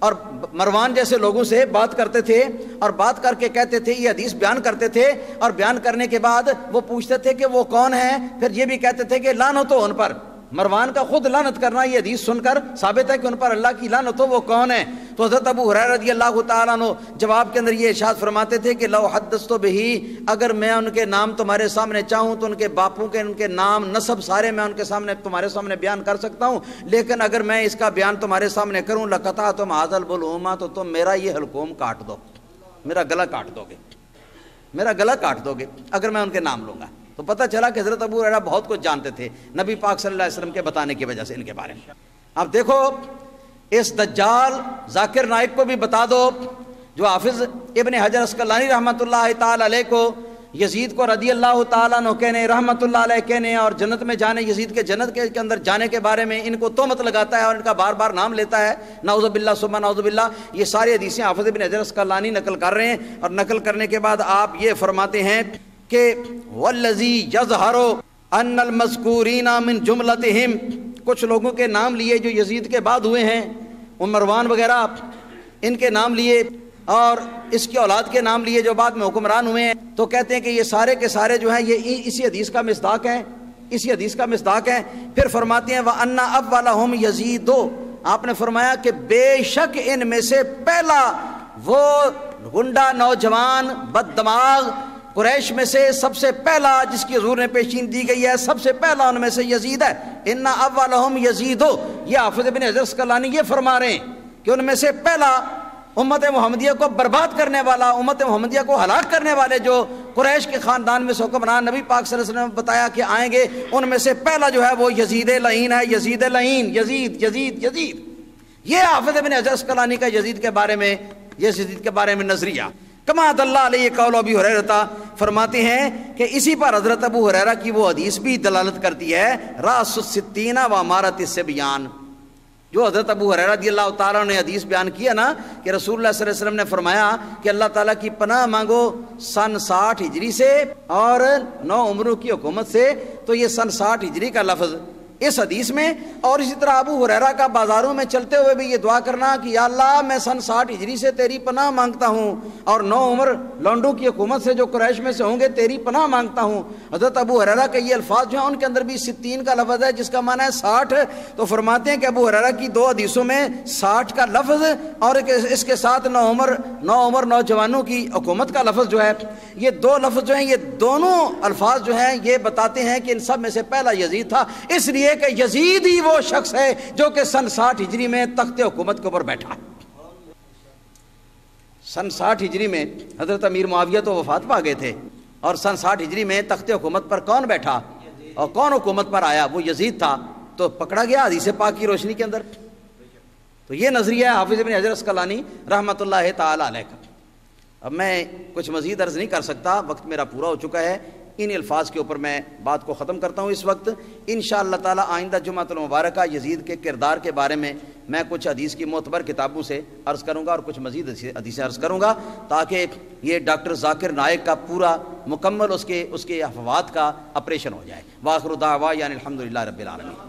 اور مروان جیسے لوگوں سے بات کرتے تھے، اور بات کر کے کہتے تھے یہ حدیث بیان کرتے تھے، اور بیان کرنے کے بعد وہ پوچھتے تھے کہ وہ کون ہیں، پھر یہ بھی کہتے تھے کہ لعنت ہو ان پر، مروان کا خود لعنت کرنا، یہ حدیث سن کر ثابت ہے کہ ان پر اللہ کی لعنت ہو، وہ کون ہے؟ تو حضرت ابو ہریرہ رضی اللہ تعالیٰ عنہ جواب کے اندر یہ ارشاد فرماتے تھے کہ لو حدثت بہ، اگر میں ان کے نام تمہارے سامنے چاہوں تو ان کے باپوں کے، ان کے نام نسب سارے میں ان کے سامنے تمہارے سامنے بیان کر سکتا ہوں، لیکن اگر میں اس کا بیان تمہارے سامنے کروں لقطعتم ھذا البلعوم، تو تم میرا یہ حلقوم کاٹ دو، میرا گلا کاٹ دو گے، میرا گلا کاٹ دو گے اگر میں ان کے نام لوں گا۔ تو پتہ چلا کہ حضرت ابو ہریرہ بہت کچھ جانتے تھے نبی پاک صلی اللہ علیہ وسلم کے بتانے کی وجہ سے ان کے بارے میں۔ اب دیکھو اس دجال ذاکر نائک کو بھی بتا دو، جو حافظ ابن حجر عسقلانی رحمۃ اللہ تعالی علیہ کو یزید کو رضی اللہ تعالیٰ عنہ کہنے، رحمۃ اللہ علیہ کہنے اور جنت میں جانے، یزید کے جنت کے اندر جانے کے بارے میں ان کو تہمت لگاتا ہے اور ان کا بار بار نام لیتا ہے، نعوذ باللہ ثم نعوذ باللہ۔ یہ ساری حدیثیں حافظ ابن حجر عسقلانی نقل کر رہے ہیں، اور نقل کرنے کے بعد آپ یہ فرماتے ہیں کہ والذی یظہر ان المذکورین من جملتہم، کچھ لوگوں کے نام لیے جو یزید کے بعد ہوئے ہیں، مروان وغیرہ، ان کے نام لیے اور اس کی اولاد کے نام لیے جو بعد میں حکمران ہوئے ہیں، تو کہتے ہیں کہ یہ سارے کے سارے جو ہیں یہ اسی حدیث کا مصداق ہیں، اسی حدیث کا مصداق ہے۔ پھر فرماتے ہیں وَأَنَّ أَوَّلَهُمْ يَزِيدُ، آپ نے فرمایا کہ بے شک ان میں سے پہلا وہ گنڈا نوجوان بد دماغ قریش میں سے سب سے پہلا جس کی حضور نے پیشین دی گئی ہے، سب سے پہلا ان میں سے یزید ہے۔ ان اولہم یزید، یہ حافظ ابن حجر عسقلانی یہ فرما رہے ہیں کہ ان میں سے پہلا امت محمدیہ کو برباد کرنے والا، امت محمدیہ کو ہلاک کرنے والے جو قریش کے خاندان میں سے حکمران نبی پاک صلی اللہ علیہ وسلم نے بتایا کہ آئیں گے، ان میں سے پہلا جو ہے وہ یزید لعین ہے، یزید لعین، یزید یزید یزید۔ یہ حافظ ابن حجر عسقلانی کا یزید کے بارے میں، یزید کے بارے میں نظریہ۔ کما دل علیہ قول ابی ہریرہ، فرماتے ہیں کہ اسی پر حضرت ابو ہریرہ کی وہ حدیث بھی دلالت کرتی ہے، راس الستین و امارۃ الصبیان، جو حضرت ابو ہریرہ رضی اللہ تعالیٰ نے حدیث بیان کیا نا کہ رسول اللہ صلی اللہ علیہ وسلم نے فرمایا کہ اللہ تعالیٰ کی پناہ مانگو سن 60 ہجری سے اور 9 عمروں کی حکومت سے، تو یہ سن 60 ہجری کا لفظ اس حدیث میں، اور اسی طرح ابو ہریرہ کا بازاروں میں چلتے ہوئے بھی یہ دعا کرنا کہ یا اللہ میں سن 60 ہجری سے تیری پناہ مانگتا ہوں، اور 9 عمر لونڈوں کی حکومت سے جو قریش میں سے ہوں گے تیری پناہ مانگتا ہوں۔ حضرت ابو ہریرہ کے یہ الفاظ جو ہیں ان کے اندر بھی 60 کا لفظ ہے جس کا معنی ہے 60، تو فرماتے ہیں کہ ابو ہریرہ کی 2 حدیثوں میں 60 کا لفظ اور اس کے ساتھ 9 عمر نوجوانوں کی حکومت کا لفظ جو ہے، یہ 2 لفظ جو ہیں یہ دونوں الفاظ جو ہیں یہ بتاتے ہیں کہ ان سب میں سے پہلا یزید تھا، اس لیے کہ یزید ہی وہ شخص ہے جو کہ سن 60 ہجری میں تخت حکومت کے اوپر بیٹھا ہے۔ سن 60 ہجری میں حضرت امیر معاویہ تو وفات پا گئے تھے، اور سن 60 ہجری میں تخت حکومت پر کون بیٹھا اور کون حکومت پر آیا؟ وہ یزید تھا، تو پکڑا گیا حدیث پاک کی روشنی کے اندر۔ تو یہ نظریہ ہے حافظ ابن حجر عسقلانی رحمۃ اللہ تعالی علیہ کا۔ اب میں کچھ مزید عرض نہیں کر سکتا، وقت میرا پورا ہو چکا ہے، ان الفاظ کے اوپر میں بات کو ختم کرتا ہوں اس وقت۔ انشاءاللہ تعالی آئندہ جمعۃ المبارکہ یزید کے کردار کے بارے میں میں کچھ حدیث کی معتبر کتابوں سے عرض کروں گا اور کچھ مزید حدیثیں عرض کروں گا، تاکہ یہ ڈاکٹر ذاکر نائک کا پورا مکمل اس کے افواد کا آپریشن ہو جائے۔ وآخر دعوانا الحمدللہ رب العالمین۔